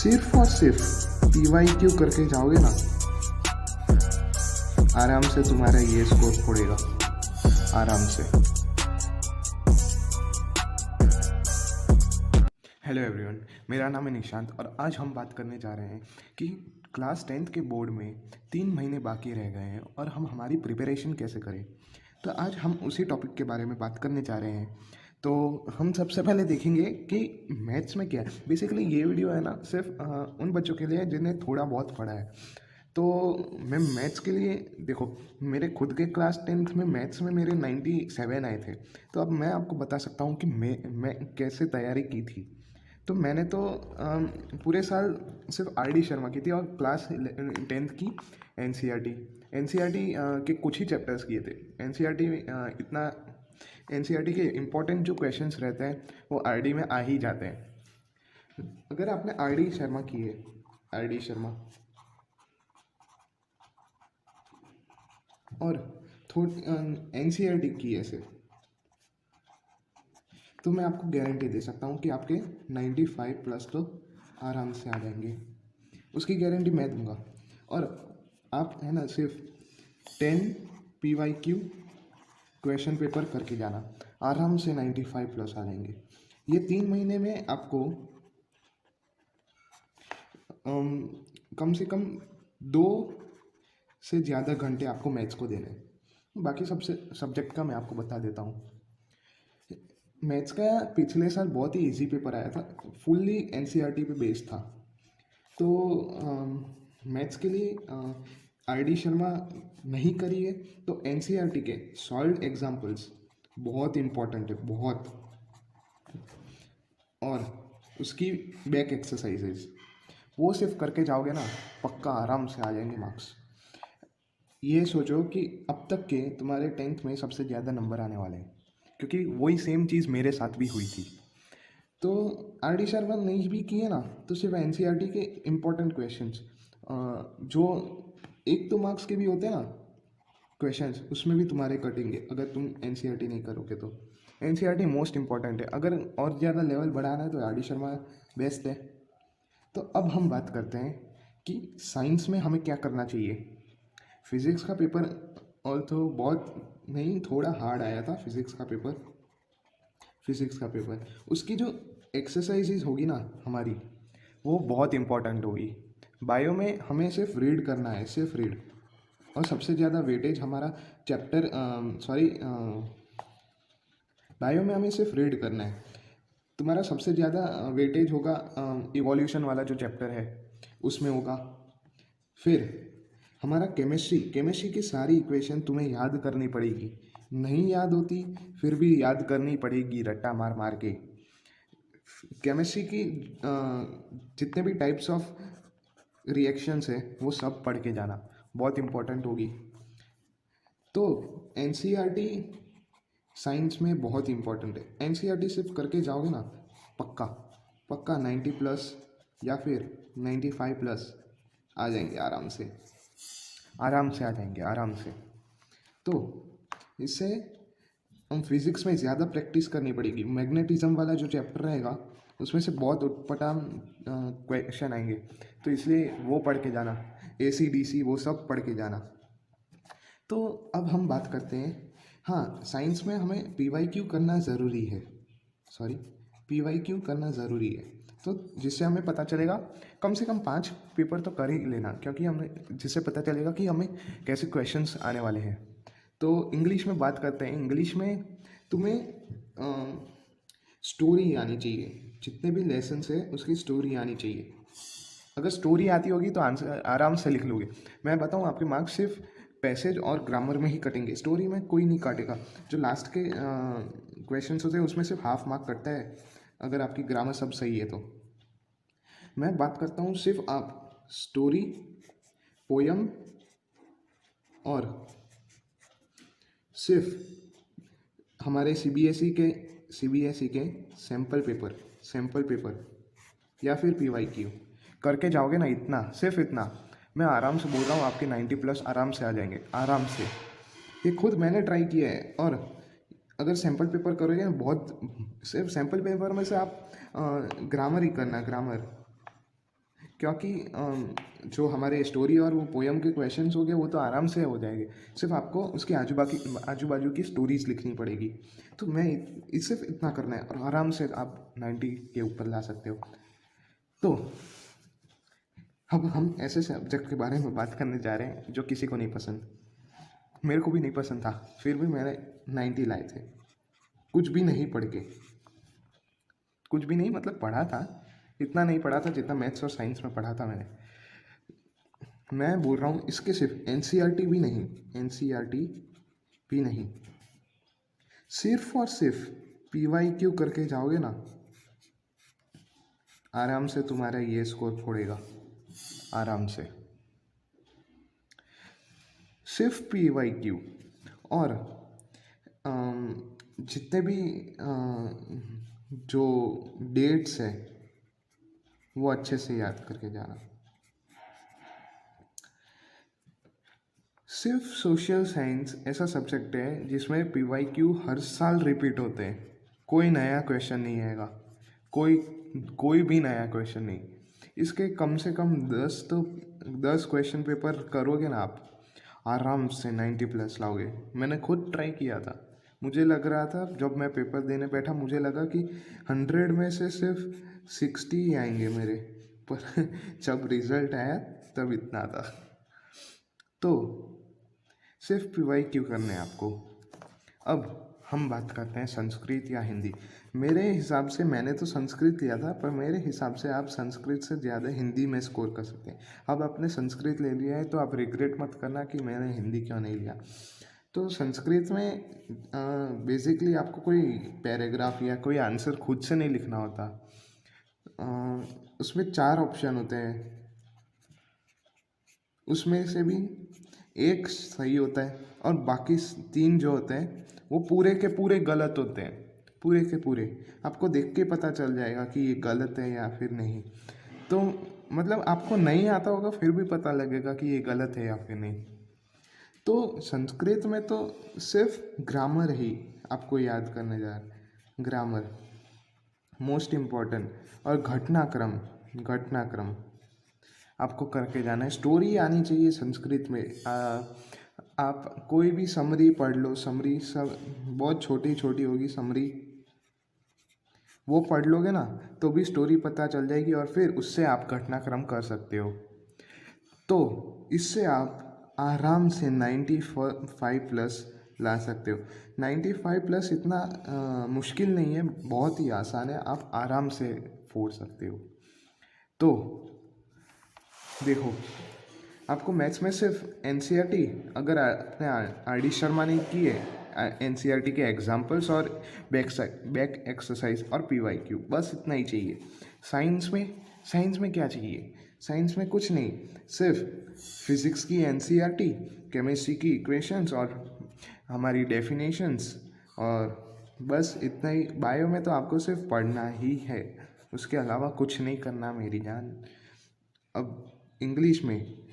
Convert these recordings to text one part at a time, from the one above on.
सिर्फ और सिर्फ PYQ करके जाओगे ना, आराम से तुम्हारा ये स्कोर फोड़ेगा, आराम से। हेलो एवरीवन, मेरा नाम है निशांत और आज हम बात करने जा रहे हैं कि क्लास 10th के बोर्ड में 3 महीने बाकी रह गए हैं और हम हमारी प्रिपरेशन कैसे करें। तो आज हम उसी टॉपिक के बारे में बात करने जा रहे हैं। तो हम सबसे पहले देखेंगे कि मैथ्स में क्या है। बेसिकली ये वीडियो है ना सिर्फ उन बच्चों के लिए है जिन्हें थोड़ा बहुत पढ़ा है। तो मैं मैथ्स के लिए, देखो मेरे खुद के क्लास 10th में मैथ्स में मेरे 97 आए थे। तो अब मैं आपको बता सकता हूँ कि मैं कैसे तैयारी की थी। तो मैंने तो पूरे साल सिर्फ RD शर्मा की थी और क्लास 10th की NCERT के कुछ ही चैप्टर्स किए थे। NCERT के इम्पोर्टेंट जो क्वेश्चंस रहते हैं वो RD में आ ही जाते हैं। अगर आपने RD शर्मा की है, RD शर्मा और थोड़ी NCERT की ऐसे, तो मैं आपको गारंटी दे सकता हूँ कि आपके 95 प्लस तो आराम से आ जाएंगे। उसकी गारंटी मैं दूंगा। और आप है ना सिर्फ 10 PYQ क्वेश्चन पेपर करके जाना, आराम से 95 प्लस आ जाएंगे। ये 3 महीने में आपको कम से कम 2 से ज़्यादा घंटे आपको मैथ्स को देने हैं। बाकी सबसे सब्जेक्ट का मैं आपको बता देता हूँ। मैथ्स का पिछले साल बहुत ही इजी पेपर आया था, फुल्ली NCERT पे बेस्ड था। तो मैथ्स के लिए RD शर्मा नहीं करी है तो NCERT के सॉल्व एग्जाम्पल्स बहुत इम्पॉर्टेंट है, बहुत। और उसकी बैक एक्सरसाइजेज वो सिर्फ करके जाओगे ना, पक्का आराम से आ जाएंगे मार्क्स। ये सोचो कि अब तक के तुम्हारे 10th में सबसे ज़्यादा नंबर आने वाले हैं, क्योंकि वही सेम चीज़ मेरे साथ भी हुई थी। तो RD शर्मा नहीं भी किए ना तो सिर्फ NCERT के इम्पोर्टेंट क्वेश्चंस, जो 1-2 मार्क्स के भी होते हैं ना क्वेश्चंस, उसमें भी तुम्हारे कटेंगे अगर तुम NCERT नहीं करोगे तो। NCERT मोस्ट इम्पॉर्टेंट है। अगर और ज़्यादा लेवल बढ़ाना है तो RD शर्मा बेस्ट है। तो अब हम बात करते हैं कि साइंस में हमें क्या करना चाहिए। फिज़िक्स का पेपर और तो बहुत नहीं, थोड़ा हार्ड आया था फिज़िक्स का पेपर। उसकी जो एक्सरसाइजेज होगी ना हमारी, वो बहुत इम्पोर्टेंट होगी। बायो में हमें सिर्फ रीड करना है, सिर्फ रीड। और सबसे ज़्यादा वेटेज हमारा चैप्टर बायो में हमें सिर्फ रीड करना है। तुम्हारा सबसे ज़्यादा वेटेज होगा इवोल्यूशन वाला जो चैप्टर है उसमें होगा। फिर हमारा केमिस्ट्री की सारी इक्वेशन तुम्हें याद करनी पड़ेगी। नहीं याद होती फिर भी याद करनी पड़ेगी रट्टा मार मार के। केमिस्ट्री की जितने भी टाइप्स ऑफ रिएक्शंस है वो सब पढ़ के जाना, बहुत इम्पोर्टेंट होगी। तो NCERT साइंस में बहुत इम्पोर्टेंट है। NCERT सिर्फ करके जाओगे ना, पक्का 90 प्लस या फिर 95 प्लस आ जाएंगे, आराम से आ जाएंगे, आराम से। तो इससे हम फिज़िक्स में ज़्यादा प्रैक्टिस करनी पड़ेगी। मैग्नेटिज्म वाला जो चैप्टर रहेगा उसमें से बहुत उटपटांग क्वेश्चन आएंगे, तो इसलिए वो पढ़ के जाना, AC DC वो सब पढ़ के जाना। तो अब हम बात करते हैं, हाँ साइंस में हमें PYQ करना ज़रूरी है, PYQ करना ज़रूरी है। तो जिससे हमें पता चलेगा, कम से कम 5 पेपर तो कर ही लेना, क्योंकि हमें जिससे पता चलेगा कि हमें कैसे क्वेश्चंस आने वाले हैं। तो इंग्लिश में बात करते हैं। इंग्लिश में तुम्हें स्टोरी आनी चाहिए, जितने भी लेसन्स है उसकी स्टोरी आनी चाहिए। अगर स्टोरी आती होगी तो आंसर आराम से लिख लोगे। मैं बताऊँ, आपके मार्क्स सिर्फ पैसेज और ग्रामर में ही कटेंगे, स्टोरी में कोई नहीं काटेगा। जो लास्ट के क्वेश्चंस होते हैं उसमें सिर्फ हाफ मार्क कटता है अगर आपकी ग्रामर सब सही है तो। मैं बात करता हूँ सिर्फ आप स्टोरी, पोयम और सिर्फ हमारे CBSE के सैम्पल पेपर या फिर PYQ करके जाओगे ना, इतना सिर्फ इतना, मैं आराम से बोल रहा हूँ आपके 90 प्लस आराम से आ जाएंगे, आराम से। ये खुद मैंने ट्राई किया है। और अगर सैम्पल पेपर करोगे ना, सिर्फ सैम्पल पेपर में से आप ग्रामर ही करना, ग्रामर। क्योंकि जो हमारे स्टोरी और वो पोयम के क्वेश्चंस हो गए वो तो आराम से हो जाएंगे, सिर्फ आपको उसके आजू बाजू की स्टोरीज लिखनी पड़ेगी। तो मैं सिर्फ इतना करना है और आराम से आप 90 के ऊपर ला सकते हो। तो अब हम ऐसे सब्जेक्ट के बारे में बात करने जा रहे हैं जो किसी को नहीं पसंद, मेरे को भी नहीं पसंद था, फिर भी मैंने 90 लाए थे, कुछ भी नहीं पढ़ के। कुछ भी नहीं मतलब पढ़ा था, इतना नहीं पढ़ा था जितना मैथ्स और साइंस में पढ़ा था मैंने। मैं बोल रहा हूँ इसके सिर्फ एनसीईआरटी भी नहीं, एनसीईआरटी भी नहीं, सिर्फ और सिर्फ पीवाईक्यू करके जाओगे ना, आराम से तुम्हारा ये स्कोर फोड़ेगा, आराम से। सिर्फ पीवाईक्यू और जितने भी जो डेट्स है वो अच्छे से याद करके जाना। सिर्फ सोशल साइंस ऐसा सब्जेक्ट है जिसमें पीवाईक्यू हर साल रिपीट होते हैं, कोई नया क्वेश्चन नहीं आएगा, कोई भी नया क्वेश्चन नहीं। इसके कम से कम 10 क्वेश्चन पेपर करोगे ना आप, आराम से 90+ लाओगे। मैंने खुद ट्राई किया था, मुझे लग रहा था जब मैं पेपर देने बैठा मुझे लगा कि 100 में से सिर्फ 60 ही आएंगे मेरे, पर जब रिज़ल्ट आया तब इतना था। तो सिर्फ पीवाईक्यू करने हैं आपको। अब हम बात करते हैं संस्कृत या हिंदी। मेरे हिसाब से मैंने तो संस्कृत लिया था, पर मेरे हिसाब से आप संस्कृत से ज़्यादा हिंदी में स्कोर कर सकते हैं। अब आपने संस्कृत ले लिया है तो आप रिग्रेट मत करना कि मैंने हिंदी क्यों नहीं लिया। तो संस्कृत में बेसिकली आपको कोई पैराग्राफ या कोई आंसर खुद से नहीं लिखना होता। उसमें 4 ऑप्शन होते हैं, उसमें से भी एक सही होता है और बाकी 3 जो होते हैं वो पूरे के पूरे गलत होते हैं, पूरे के पूरे। आपको देख के पता चल जाएगा कि ये गलत है या फिर नहीं। तो मतलब आपको नहीं आता होगा फिर भी पता लगेगा कि ये गलत है या फिर नहीं। तो संस्कृत में तो सिर्फ ग्रामर ही आपको याद करने जा रहे, ग्रामर मोस्ट इम्पॉर्टेंट, और घटनाक्रम आपको करके जाना है। स्टोरी आनी चाहिए संस्कृत में। आप कोई भी समरी पढ़ लो, समरी सब बहुत छोटी छोटी होगी समरी, वो पढ़ लोगे ना तो भी स्टोरी पता चल जाएगी और फिर उससे आप घटनाक्रम कर सकते हो। तो इससे आप आराम से 95+ ला सकते हो। 95+ इतना मुश्किल नहीं है, बहुत ही आसान है, आप आराम से फोड़ सकते हो। तो देखो, आपको मैथ्स में सिर्फ एनसीईआरटी, अगर आपने आर.डी. शर्मा ने की है, एनसीईआरटी के एग्जाम्पल्स और बैक एक्सरसाइज और पीवाईक्यू, बस इतना ही चाहिए। साइंस में क्या चाहिए? साइंस में कुछ नहीं, सिर्फ फिज़िक्स की एनसीईआरटी, केमिस्ट्री की इक्वेशंस और हमारी डेफिनेशंस, और बस इतना ही। बायो में तो आपको सिर्फ पढ़ना ही है, उसके अलावा कुछ नहीं करना मेरी जान। अब इंग्लिश में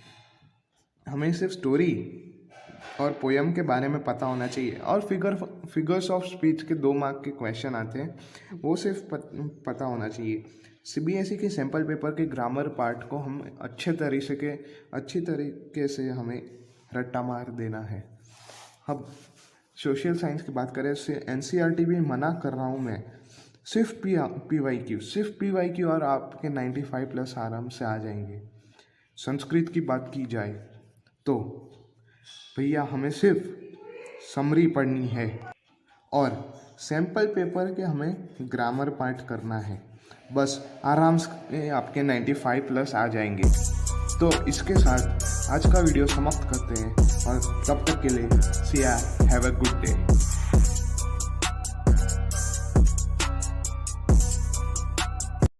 हमें सिर्फ स्टोरी और पोयम के बारे में पता होना चाहिए, और फिगर्स ऑफ स्पीच के 2 मार्क के क्वेश्चन आते हैं, वो सिर्फ पता होना चाहिए। सीबीएसई के सैम्पल पेपर के ग्रामर पार्ट को हम अच्छी तरीके से हमें रट्टा मार देना है। अब सोशल साइंस की बात करें, एनसीईआरटी भी मना कर रहा हूँ मैं, सिर्फ पीवाईक्यू और आपके 95+ आराम से आ जाएंगे। संस्कृत की बात की जाए तो भैया हमें सिर्फ समरी पढ़नी है और सैम्पल पेपर के हमें ग्रामर पार्ट करना है, बस आराम से आपके 95+ आ जाएंगे। तो इसके साथ आज का वीडियो समाप्त करते हैं और तब तक के लिए सी या हैव अ गुड डे।